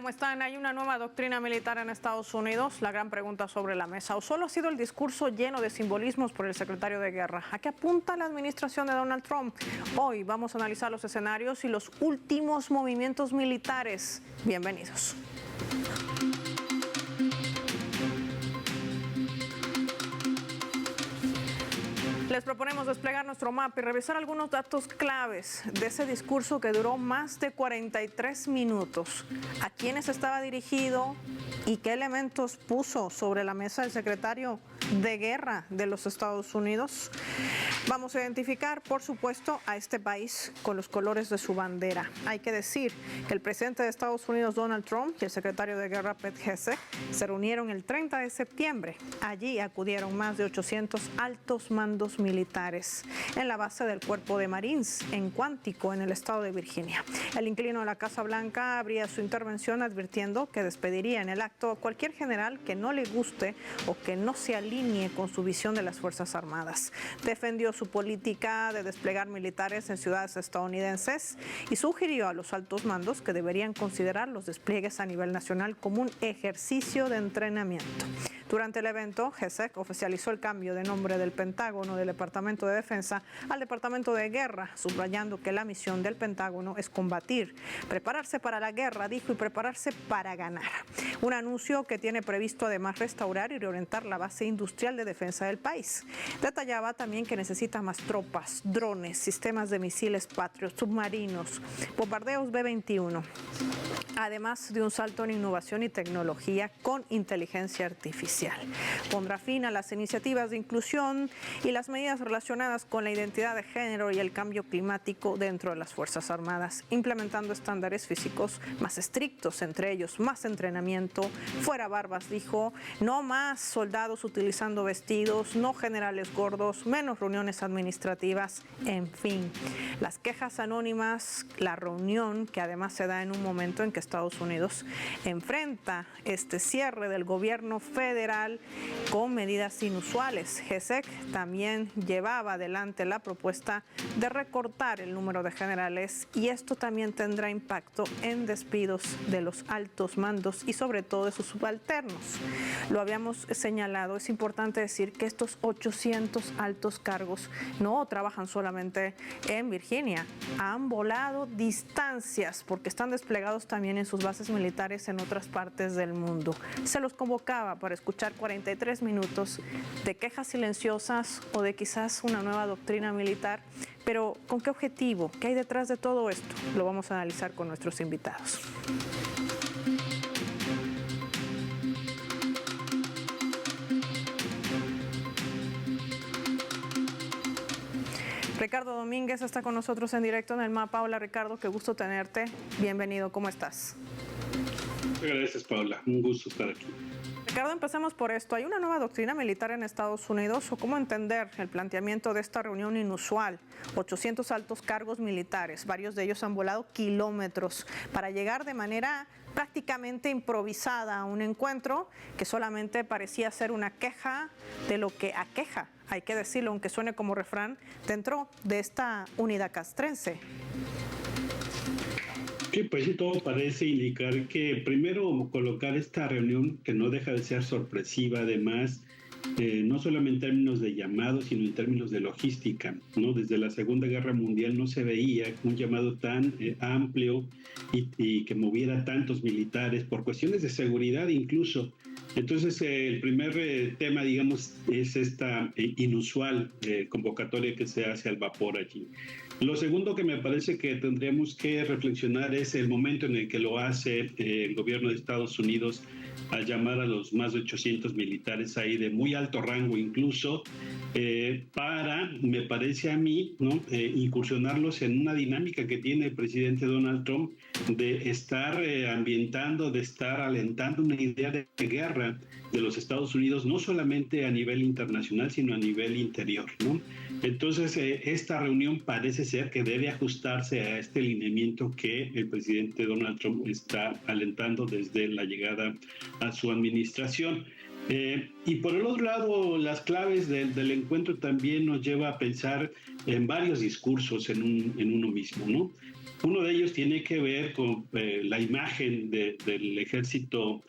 ¿Cómo están? Hay una nueva doctrina militar en Estados Unidos. La gran pregunta sobre la mesa. ¿O solo ha sido el discurso lleno de simbolismos por el secretario de Guerra? ¿A qué apunta la administración de Donald Trump? Hoy vamos a analizar los escenarios y los últimos movimientos militares. Bienvenidos. Les proponemos desplegar nuestro mapa y revisar algunos datos claves de ese discurso que duró más de 43 minutos. ¿A quiénes estaba dirigido y qué elementos puso sobre la mesa el secretario de Guerra de los Estados Unidos? Vamos a identificar, por supuesto, a este país con los colores de su bandera. Hay que decir que el presidente de Estados Unidos, Donald Trump, y el secretario de Guerra, Pete Hegseth, se reunieron el 30 de septiembre. Allí acudieron más de 800 altos mandos militares en la base del Cuerpo de Marines en Quantico, en el estado de Virginia. El inquilino de la Casa Blanca abría su intervención advirtiendo que despediría en el acto a cualquier general que no le guste o que no se alinee con su visión de las Fuerzas Armadas. Defendió su política de desplegar militares en ciudades estadounidenses y sugirió a los altos mandos que deberían considerar los despliegues a nivel nacional como un ejercicio de entrenamiento. Durante el evento, Hegseth oficializó el cambio de nombre del Pentágono del Departamento de Defensa al Departamento de Guerra, subrayando que la misión del Pentágono es combatir, prepararse para la guerra, dijo, y prepararse para ganar. Un anuncio que tiene previsto además restaurar y reorientar la base industrial de defensa del país. Detallaba también que necesita más tropas, drones, sistemas de misiles Patriot, submarinos, bombardeos B-21. Además de un salto en innovación y tecnología con inteligencia artificial. Pondrá fin a las iniciativas de inclusión y las medidas relacionadas con la identidad de género y el cambio climático dentro de las Fuerzas Armadas, implementando estándares físicos más estrictos, entre ellos más entrenamiento, fuera barbas, dijo, no más soldados utilizando vestidos, no generales gordos, menos reuniones administrativas, en fin. Las quejas anónimas, la reunión que además se da en un momento en que Estados Unidos enfrenta este cierre del gobierno federal con medidas inusuales. Hegseth también llevaba adelante la propuesta de recortar el número de generales y esto también tendrá impacto en despidos de los altos mandos y sobre todo de sus subalternos. Lo habíamos señalado, es importante decir que estos 800 altos cargos no trabajan solamente en Virginia, han volado distancias porque están desplegados también en sus bases militares en otras partes del mundo. Se los convocaba para escuchar 43 minutos de quejas silenciosas o de quizás una nueva doctrina militar, pero ¿con qué objetivo? ¿Qué hay detrás de todo esto? Lo vamos a analizar con nuestros invitados. Ricardo Domínguez está con nosotros en directo en el mapa. Hola Ricardo, qué gusto tenerte. Bienvenido, ¿cómo estás? Gracias, Paula. Un gusto estar aquí. Ricardo, empecemos por esto. ¿Hay una nueva doctrina militar en Estados Unidos o cómo entender el planteamiento de esta reunión inusual? 800 altos cargos militares, varios de ellos han volado kilómetros para llegar de manera prácticamente improvisada a un encuentro que solamente parecía ser una queja de lo que aqueja, hay que decirlo, aunque suene como refrán, dentro de esta unidad castrense. Sí, pues sí, todo parece indicar que primero colocar esta reunión que no deja de ser sorpresiva, además, no solamente en términos de llamado, sino en términos de logística, ¿no? Desde la Segunda Guerra Mundial no se veía un llamado tan amplio y que moviera tantos militares por cuestiones de seguridad incluso. Entonces, el primer tema, digamos, es esta inusual convocatoria que se hace al vapor allí. Lo segundo que me parece que tendríamos que reflexionar es el momento en el que lo hace el gobierno de Estados Unidos al llamar a los más de 800 militares ahí de muy alto rango incluso, para, me parece a mí, ¿no? Incursionarlos en una dinámica que tiene el presidente Donald Trump de estar ambientando, de estar alentando una idea de guerra de los Estados Unidos, no solamente a nivel internacional, sino a nivel interior, ¿no? Entonces, esta reunión parece ser que debe ajustarse a este lineamiento que el presidente Donald Trump está alentando desde la llegada a su administración. Y por el otro lado, las claves del encuentro también nos lleva a pensar en varios discursos en uno mismo, ¿no? Uno de ellos tiene que ver con la imagen del ejército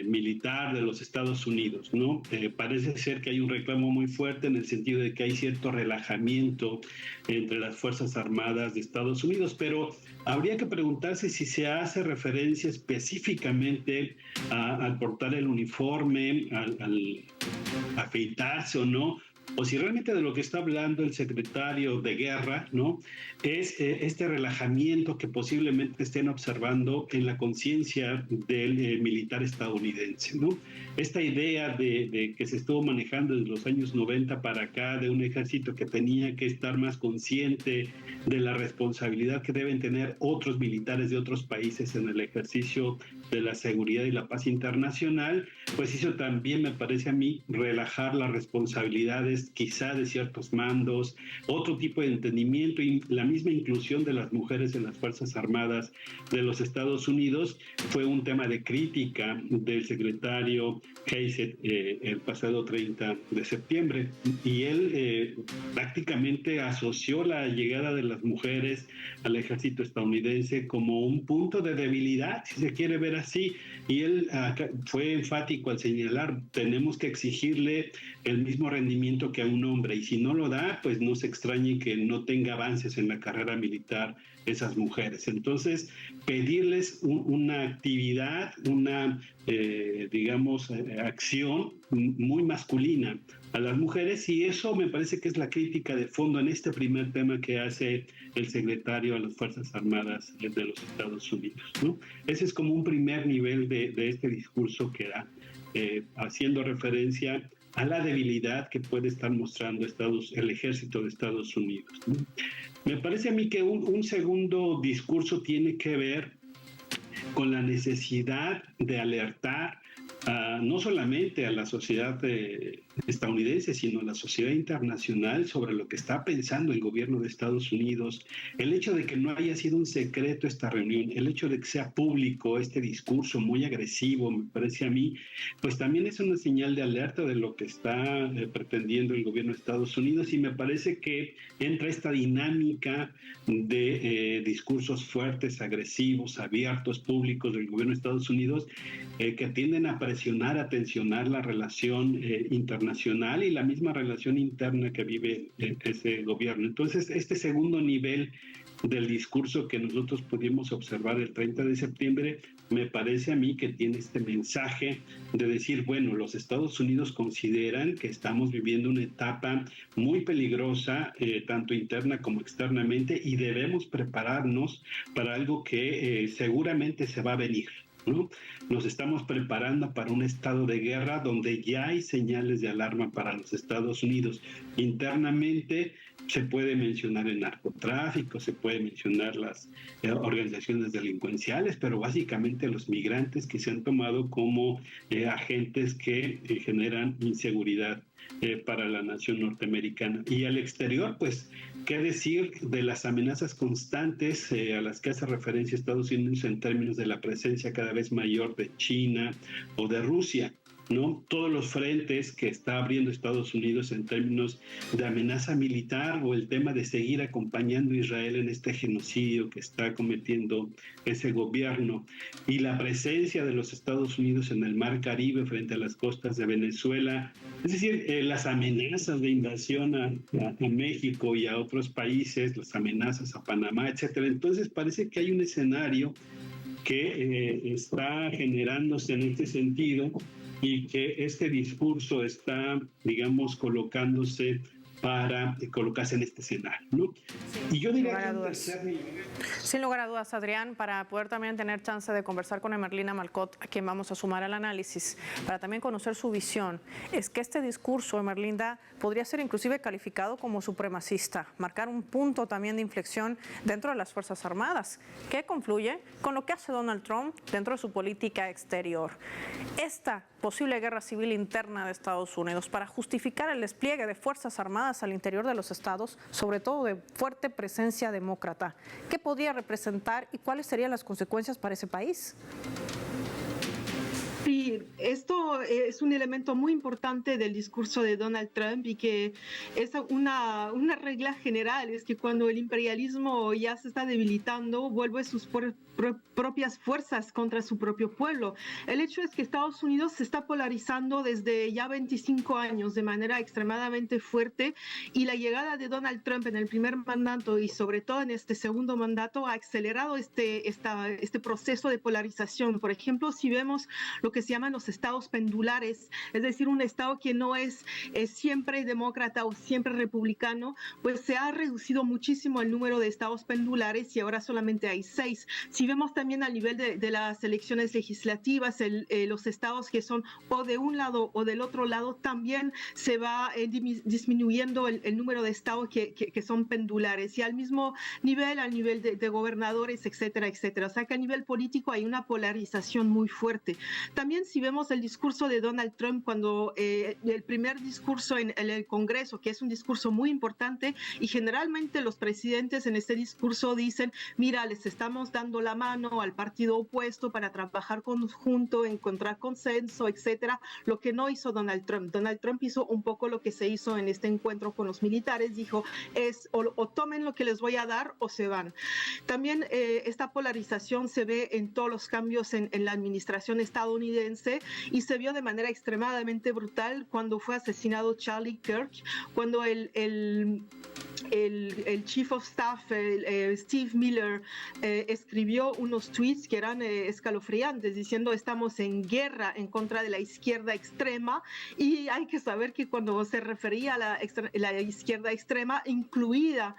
militar de los Estados Unidos, ¿no? Parece ser que hay un reclamo muy fuerte en el sentido de que hay cierto relajamiento entre las Fuerzas Armadas de Estados Unidos, pero habría que preguntarse si se hace referencia específicamente al portar el uniforme, al afeitarse o no, o si realmente de lo que está hablando el secretario de Guerra, ¿no? Es este relajamiento que posiblemente estén observando en la conciencia del militar estadounidense, ¿no? Esta idea de que se estuvo manejando desde los años 90 para acá, de un ejército que tenía que estar más consciente de la responsabilidad que deben tener otros militares de otros países en el ejercicio de la seguridad y la paz internacional, pues hizo también, me parece a mí, relajar las responsabilidades quizá de ciertos mandos, otro tipo de entendimiento y la misma inclusión de las mujeres en las Fuerzas Armadas de los Estados Unidos fue un tema de crítica del secretario Hayes el pasado 30 de septiembre. Y él prácticamente asoció la llegada de las mujeres al ejército estadounidense como un punto de debilidad, si se quiere ver así. Y él fue enfático al señalar, tenemos que exigirle el mismo rendimiento que a un hombre, y si no lo da, pues no se extrañe que no tenga avances en la carrera militar esas mujeres. Entonces, pedirles una actividad, una, acción muy masculina a las mujeres, y eso me parece que es la crítica de fondo en este primer tema que hace el secretario a las Fuerzas Armadas de los Estados Unidos, ¿no? Ese es como un primer nivel de este discurso que da, haciendo referencia a la debilidad que puede estar mostrando el ejército de Estados Unidos, ¿no? Me parece a mí que un segundo discurso tiene que ver con la necesidad de alertar no solamente a la sociedad estadounidense, sino a la sociedad internacional sobre lo que está pensando el gobierno de Estados Unidos, el hecho de que no haya sido un secreto esta reunión, el hecho de que sea público este discurso muy agresivo, me parece a mí, pues también es una señal de alerta de lo que está pretendiendo el gobierno de Estados Unidos, y me parece que entra esta dinámica de discursos fuertes, agresivos, abiertos, públicos del gobierno de Estados Unidos, que tienden a presionar, a tensionar la relación internacional y la misma relación interna que vive ese gobierno. Entonces, este segundo nivel del discurso que nosotros pudimos observar el 30 de septiembre, me parece a mí que tiene este mensaje de decir, bueno, los Estados Unidos consideran que estamos viviendo una etapa muy peligrosa, tanto interna como externamente, y debemos prepararnos para algo que seguramente se va a venir, ¿no? Nos estamos preparando para un estado de guerra donde ya hay señales de alarma para los Estados Unidos. Internamente se puede mencionar el narcotráfico, se puede mencionar las organizaciones delincuenciales, pero básicamente los migrantes que se han tomado como agentes que generan inseguridad para la nación norteamericana. Y al exterior, pues, ¿qué decir de las amenazas constantes a las que hace referencia Estados Unidos en términos de la presencia cada vez mayor de China o de Rusia, ¿no? Todos los frentes que está abriendo Estados Unidos en términos de amenaza militar, o el tema de seguir acompañando a Israel en este genocidio que está cometiendo ese gobierno, y la presencia de los Estados Unidos en el Mar Caribe frente a las costas de Venezuela, es decir, las amenazas de invasión a México y a otros países, las amenazas a Panamá, etcétera. Entonces parece que hay un escenario que está generándose en este sentido, y que este discurso está, digamos, colocándose para colocarse en este escenario, ¿no? Sí, y yo diría que sin lugar a dudas, Adrián, para poder también tener chance de conversar con Emerlina Malcott, a quien vamos a sumar al análisis, para también conocer su visión, es que este discurso, Emerlinda, podría ser inclusive calificado como supremacista, marcar un punto también de inflexión dentro de las Fuerzas Armadas, que confluye con lo que hace Donald Trump dentro de su política exterior. Esta posible guerra civil interna de Estados Unidos para justificar el despliegue de Fuerzas Armadas al interior de los estados, sobre todo de fuerte presencia demócrata. ¿Qué podría representar y cuáles serían las consecuencias para ese país? Sí, esto esto es un elemento muy importante del discurso de Donald Trump y que es una regla general, es que cuando el imperialismo ya se está debilitando, vuelve sus propias fuerzas contra su propio pueblo. El hecho es que Estados Unidos se está polarizando desde ya 25 años de manera extremadamente fuerte y la llegada de Donald Trump en el primer mandato y sobre todo en este segundo mandato ha acelerado este proceso de polarización. Por ejemplo, si vemos lo que se llaman los estados pendulares, es decir, un estado que no es siempre demócrata o siempre republicano, pues se ha reducido muchísimo el número de estados pendulares y ahora solamente hay 6. Si vemos también al nivel de las elecciones legislativas, los estados que son o de un lado o del otro lado, también se va disminuyendo el número de estados que son pendulares. Y al mismo nivel, al nivel de gobernadores, etcétera, etcétera. O sea que a nivel político hay una polarización muy fuerte. También si vemos el discurso de Donald Trump cuando el primer discurso en el Congreso, que es un discurso muy importante, y generalmente los presidentes en este discurso dicen, mira, les estamos dando la mano al partido opuesto para trabajar conjunto, encontrar consenso, etcétera. Lo que no hizo Donald Trump. Donald Trump hizo un poco lo que se hizo en este encuentro con los militares, dijo, o tomen lo que les voy a dar o se van. También esta polarización se ve en todos los cambios en la administración estadounidense y se vio de manera extremadamente brutal cuando fue asesinado Charlie Kirk, cuando el Chief of Staff, Steve Miller, escribió unos tweets que eran escalofriantes, diciendo estamos en guerra en contra de la izquierda extrema, y hay que saber que cuando se refería a la izquierda extrema, incluida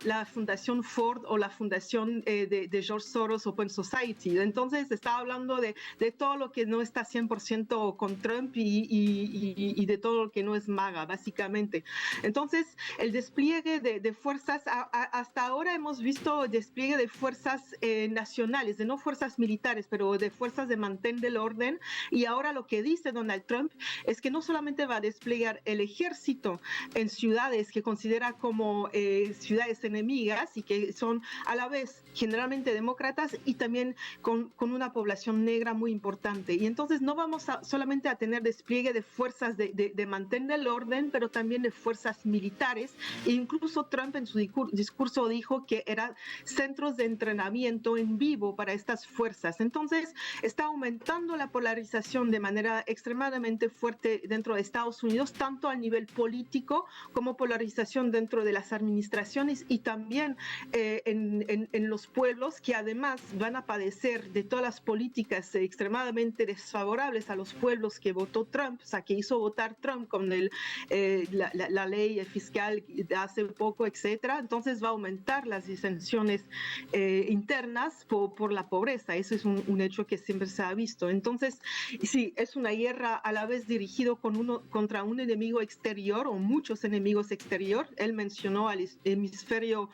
la Fundación Ford o la Fundación de George Soros Open Society. Entonces estaba hablando de todo lo que no está 100% con Trump y de todo lo que no es MAGA, básicamente. Entonces, el despliegue de fuerzas, hasta ahora hemos visto despliegue de fuerzas nacionales, de no fuerzas militares, pero de fuerzas de mantén del orden, y ahora lo que dice Donald Trump es que no solamente va a desplegar el ejército en ciudades que considera como ciudades enemigas y que son a la vez generalmente demócratas y también con una población negra muy importante. Y entonces no vamos solamente a tener despliegue de fuerzas de mantén del orden, pero también de fuerzas militares. E incluso Trump en su discurso dijo que eran centros de entrenamiento en vivo para estas fuerzas. Entonces está aumentando la polarización de manera extremadamente fuerte dentro de Estados Unidos, tanto a nivel político como polarización dentro de las administraciones y también en los pueblos, que además van a padecer de todas las políticas extremadamente desfavorables a los pueblos que votó Trump, o sea, que hizo votar Trump con la ley fiscal de hace poco, etcétera. Entonces va a aumentar las disensiones internas por la pobreza. Eso es un hecho que siempre se ha visto. Entonces, sí, es una guerra a la vez dirigido contra un enemigo exterior o muchos enemigos exterior. Él mencionó al hemisferio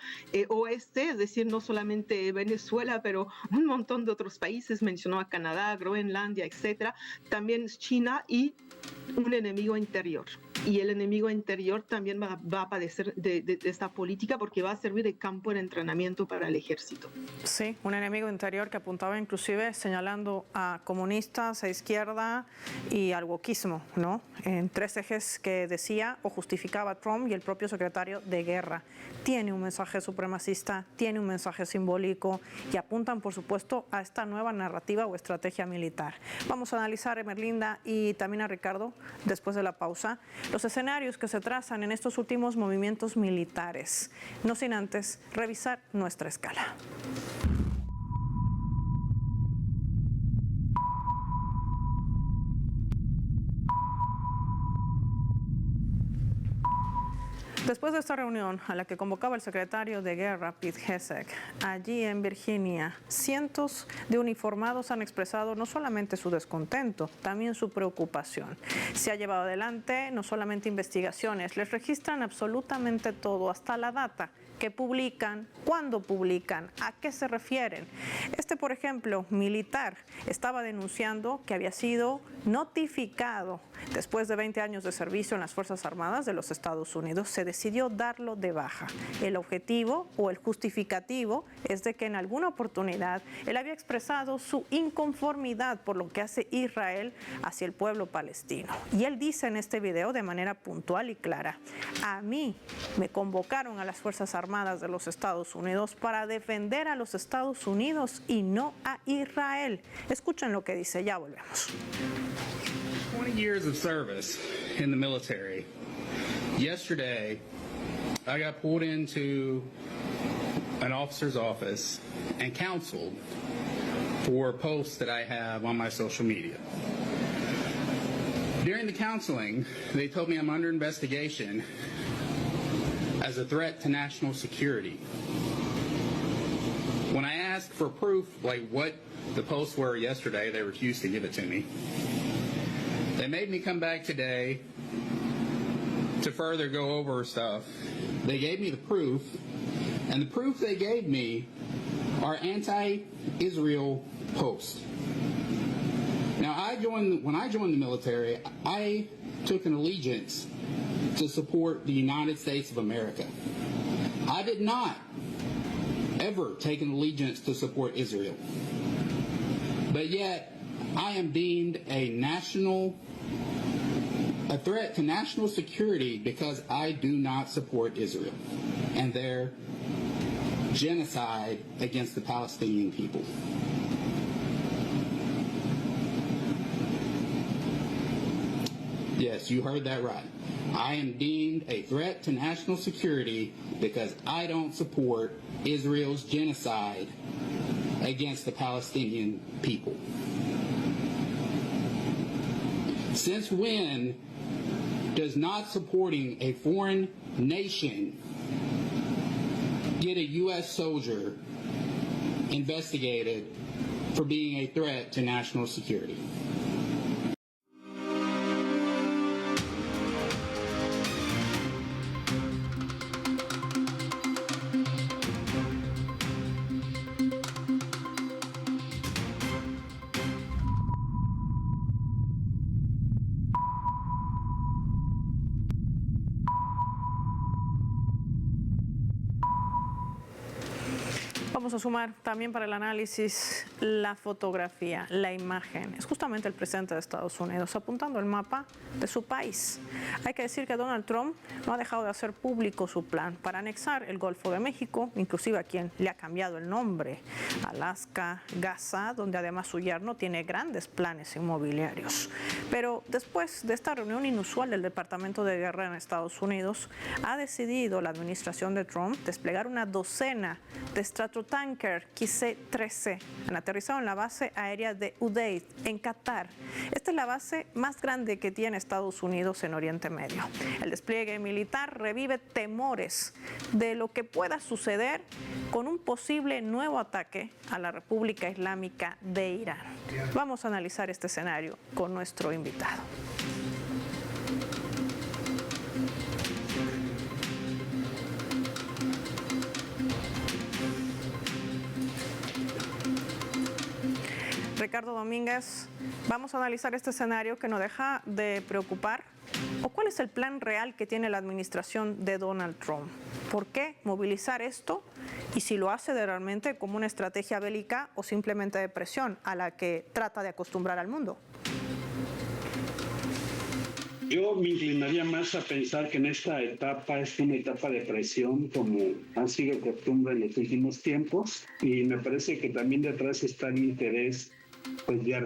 oeste, es decir, no solamente Venezuela, pero un montón de otros países. Mencionó a Canadá, Groenlandia, etcétera. También China y un enemigo interior. Y el enemigo interior también va a padecer de esta política porque va a servir de campo de entrenamiento para el ejército. Sí, un enemigo interior que apuntaba inclusive señalando a comunistas, a izquierda y al wokismo, ¿no? En 3 ejes que decía o justificaba Trump y el propio secretario de Guerra. Tiene un mensaje supremacista, tiene un mensaje simbólico y apuntan, por supuesto, a esta nueva narrativa o estrategia militar. Vamos a analizar a Merlinda y también a Ricardo después de la pausa los escenarios que se trazan en estos últimos movimientos militares, no sin antes revisar nuestra escala. Después de esta reunión a la que convocaba el secretario de Guerra, Pete Hegseth, allí en Virginia, cientos de uniformados han expresado no solamente su descontento, también su preocupación. Se ha llevado adelante no solamente investigaciones, les registran absolutamente todo, hasta la data qué publican, cuándo publican, a qué se refieren. Por ejemplo, militar, estaba denunciando que había sido notificado después de 20 años de servicio en las Fuerzas Armadas de los Estados Unidos. Se decidió darlo de baja. El objetivo o el justificativo es de que en alguna oportunidad él había expresado su inconformidad por lo que hace Israel hacia el pueblo palestino. Y él dice en este video de manera puntual y clara: a mí me convocaron a las Fuerzas Armadas de los Estados Unidos para defender a los Estados Unidos y no a Israel. Escuchen lo que dice, ya volvemos. 20 years of service in the military. Yesterday, I got pulled into an officer's office and counseled for posts that I have on my social media. During the counseling, they told me I'm under investigation as a threat to national security. When I asked for proof, like what the posts were yesterday, they refused to give it to me. They made me come back today to further go over stuff. They gave me the proof, and the proof they gave me are anti-Israel posts. Now, when I joined the military, I took an allegiance to support the United States of America. I did not ever take an allegiance to support Israel. But yet, I am deemed a threat to national security because I do not support Israel and their genocide against the Palestinian people. Yes, you heard that right. I am deemed a threat to national security because I don't support Israel's genocide against the Palestinian people. Since when does not supporting a foreign nation get a U.S. soldier investigated for being a threat to national security? Vamos a sumar también para el análisis la fotografía, la imagen. Es justamente el presidente de Estados Unidos apuntando el mapa de su país. Hay que decir que Donald Trump no ha dejado de hacer público su plan para anexar el Golfo de México, inclusive a quien le ha cambiado el nombre, Alaska, Gaza, donde además su yerno tiene grandes planes inmobiliarios. Pero después de esta reunión inusual del Departamento de Guerra en Estados Unidos, ha decidido la administración de Trump desplegar una docena de Stratotanker KC-13. Han aterrizado en la base aérea de Udeid, en Qatar. Esta es la base más grande que tiene Estados Unidos en Oriente Medio. El despliegue militar revive temores de lo que pueda suceder con un posible nuevo ataque a la República Islámica de Irán. Vamos a analizar este escenario con nuestro invitado. Ricardo Domínguez, vamos a analizar este escenario que no deja de preocupar. ¿O cuál es el plan real que tiene la administración de Donald Trump? ¿Por qué movilizar esto? Y si lo hace realmente como una estrategia bélica o simplemente de presión a la que trata de acostumbrar al mundo. Yo me inclinaría más a pensar que en esta etapa es una etapa de presión, como ha sido costumbre en los últimos tiempos, y me parece que también detrás está el interés pues, de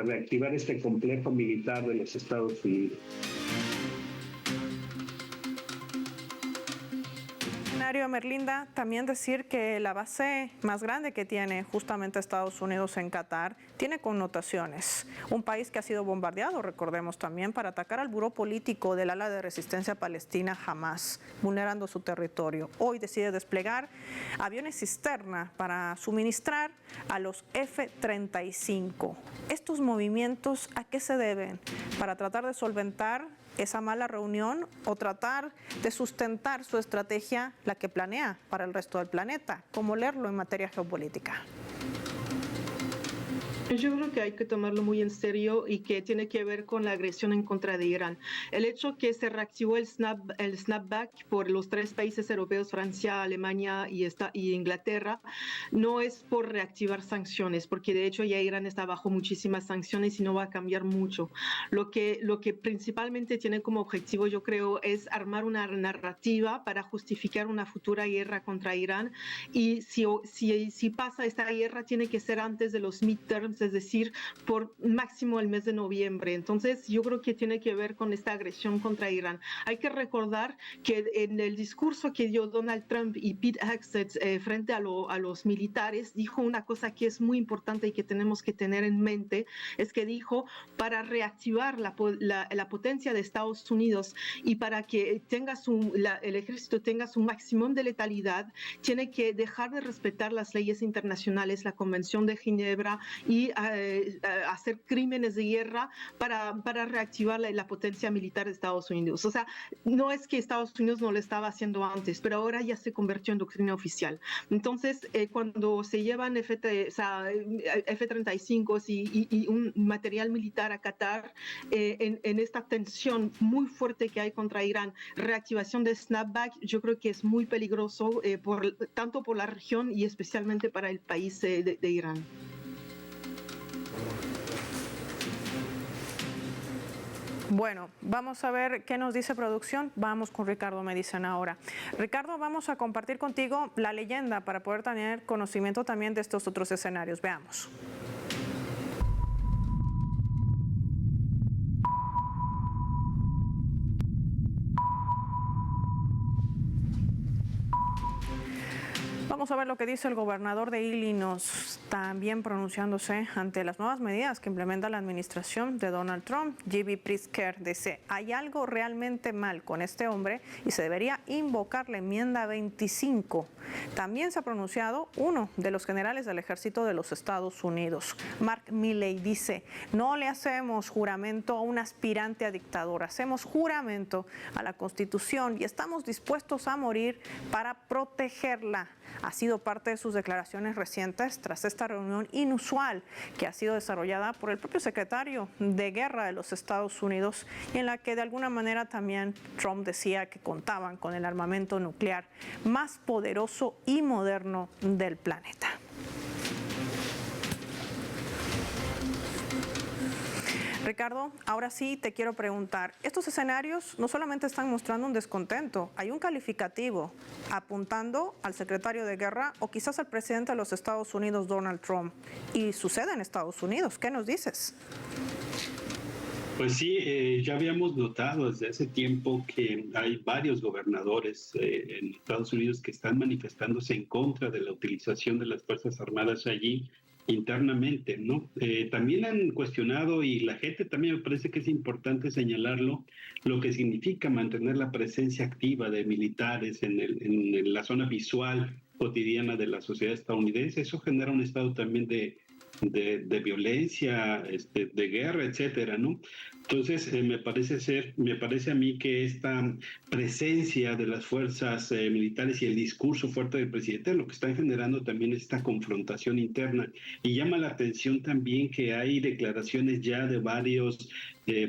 reactivar este complejo militar de los Estados Unidos. Merlinda, también decir que la base más grande que tiene justamente Estados Unidos en Qatar tiene connotaciones. Un país que ha sido bombardeado, recordemos también, para atacar al buró político del ala de resistencia palestina Hamas, vulnerando su territorio. Hoy decide desplegar aviones cisterna para suministrar a los F-35. ¿Estos movimientos a qué se deben? ¿Para tratar de solventar esa mala reunión o tratar de sustentar su estrategia, la que planea para el resto del planeta? ¿Cómo leerlo en materia geopolítica? Yo creo que hay que tomarlo muy en serio y que tiene que ver con la agresión en contra de Irán. El hecho que se reactivó el snapback por los 3 países europeos, Francia, Alemania y Inglaterra, no es por reactivar sanciones, porque de hecho ya Irán está bajo muchísimas sanciones y no va a cambiar mucho. Lo que principalmente tiene como objetivo, yo creo, es armar una narrativa para justificar una futura guerra contra Irán, y si pasa esta guerra tiene que ser antes de los midterms, es decir, por máximo el mes de noviembre. Entonces, yo creo que tiene que ver con esta agresión contra Irán. Hay que recordar que en el discurso que dio Donald Trump y Pete Hegseth frente a los militares, dijo una cosa que es muy importante y que tenemos que tener en mente, es que dijo, para reactivar la potencia de Estados Unidos y para que el ejército tenga su máximo de letalidad, tiene que dejar de respetar las leyes internacionales, la Convención de Ginebra, y hacer crímenes de guerra para reactivar la potencia militar de Estados Unidos. O sea, no es que Estados Unidos no lo estaba haciendo antes, pero ahora ya se convirtió en doctrina oficial. Entonces, cuando se llevan F-35 y un material militar a Qatar, en esta tensión muy fuerte que hay contra Irán, reactivación de snapback, yo creo que es muy peligroso tanto por la región y especialmente para el país de Irán. Bueno, vamos a ver qué nos dice producción. Vamos con Ricardo, me dicen ahora. Ricardo, vamos a compartir contigo la leyenda para poder tener conocimiento también de estos otros escenarios. Veamos. Vamos a ver lo que dice el gobernador de Illinois, también pronunciándose ante las nuevas medidas que implementa la administración de Donald Trump. J.B. Pritzker dice, hay algo realmente mal con este hombre y se debería invocar la enmienda 25. También se ha pronunciado uno de los generales del ejército de los Estados Unidos, Mark Milley, dice, no le hacemos juramento a un aspirante a dictador, hacemos juramento a la Constitución y estamos dispuestos a morir para protegerla. Ha sido parte de sus declaraciones recientes tras esta reunión inusual que ha sido desarrollada por el propio secretario de Guerra de los Estados Unidos y en la que de alguna manera también Trump decía que contaban con el armamento nuclear más poderoso y moderno del planeta. Ricardo, ahora sí te quiero preguntar, estos escenarios no solamente están mostrando un descontento, hay un calificativo apuntando al secretario de Guerra o quizás al presidente de los Estados Unidos, Donald Trump, y sucede en Estados Unidos. ¿Qué nos dices? Pues sí, ya habíamos notado desde hace tiempo que hay varios gobernadores en Estados Unidos que están manifestándose en contra de la utilización de las Fuerzas Armadas allí internamente, ¿no? También han cuestionado, y la gente también me parece que es importante señalarlo, lo que significa mantener la presencia activa de militares en la zona visual cotidiana de la sociedad estadounidense. Eso genera un estado también de violencia, de guerra, etcétera, ¿no? Entonces, me parece a mí que esta presencia de las fuerzas militares y el discurso fuerte del presidente lo que están generando también esta confrontación interna. Y llama la atención también que hay declaraciones ya de varios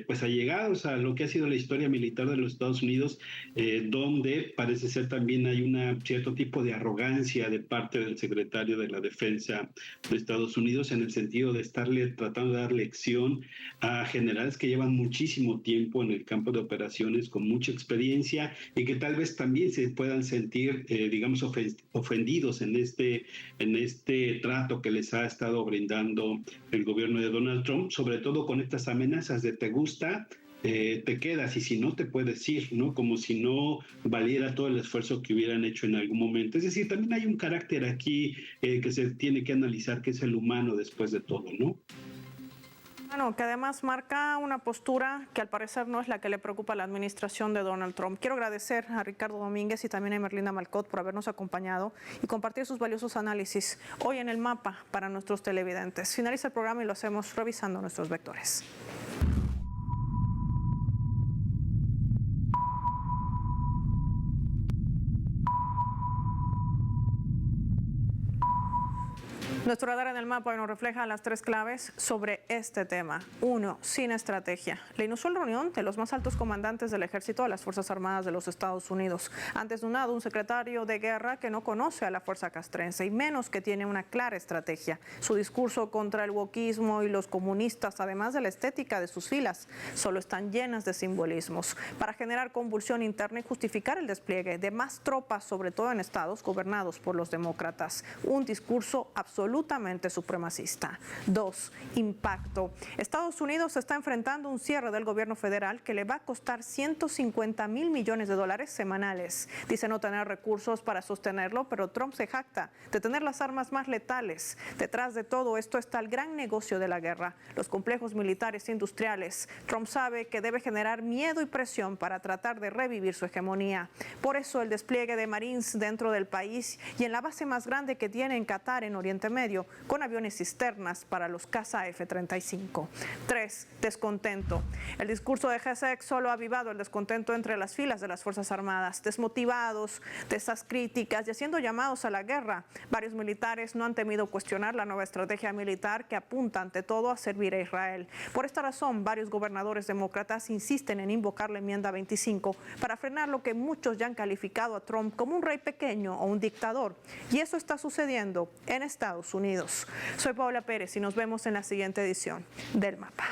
pues allegados a lo que ha sido la historia militar de los Estados Unidos, donde parece ser también hay un cierto tipo de arrogancia de parte del secretario de la Defensa de Estados Unidos en el sentido de estarle tratando de dar lección a generales que llevan muchísimo tiempo en el campo de operaciones, con mucha experiencia y que tal vez también se puedan sentir, digamos, ofendidos en este trato que les ha estado brindando el gobierno de Donald Trump, sobre todo con estas amenazas de te gusta, te quedas, y si no te puedes ir, ¿no? Como si no valiera todo el esfuerzo que hubieran hecho en algún momento. Es decir, también hay un carácter aquí que se tiene que analizar, que es el humano después de todo, ¿no? Bueno, que además marca una postura que al parecer no es la que le preocupa a la administración de Donald Trump. Quiero agradecer a Ricardo Domínguez y también a Merlinda Malcott por habernos acompañado y compartir sus valiosos análisis hoy en El Mapa para nuestros televidentes. Finaliza el programa y lo hacemos revisando nuestros vectores. Nuestro radar en el mapa hoy nos refleja las 3 claves sobre este tema. 1. Sin estrategia. La inusual reunión de los más altos comandantes del ejército de las Fuerzas Armadas de los Estados Unidos. Antes de un secretario de guerra que no conoce a la fuerza castrense y menos que tiene una clara estrategia. Su discurso contra el wokismo y los comunistas, además de la estética de sus filas, solo están llenas de simbolismos para generar convulsión interna y justificar el despliegue de más tropas, sobre todo en estados gobernados por los demócratas. Un discurso absolutamente supremacista. 2. Impacto. Estados Unidos está enfrentando un cierre del gobierno federal que le va a costar $150 mil millones semanales. Dice no tener recursos para sostenerlo, pero Trump se jacta de tener las armas más letales. Detrás de todo esto está el gran negocio de la guerra, los complejos militares e industriales. Trump sabe que debe generar miedo y presión para tratar de revivir su hegemonía. Por eso el despliegue de Marines dentro del país y en la base más grande que tiene en Qatar, en Oriente Medio, con aviones cisternas para los caza F-35. 3. Descontento. El discurso de Gesek solo ha avivado el descontento entre las filas de las Fuerzas Armadas, desmotivados de esas críticas y haciendo llamados a la guerra. Varios militares no han temido cuestionar la nueva estrategia militar que apunta ante todo a servir a Israel. Por esta razón, varios gobernadores demócratas insisten en invocar la enmienda 25 para frenar lo que muchos ya han calificado a Trump como un rey pequeño o un dictador. Y eso está sucediendo en Estados Unidos. Soy Paola Pérez y nos vemos en la siguiente edición del Mapa.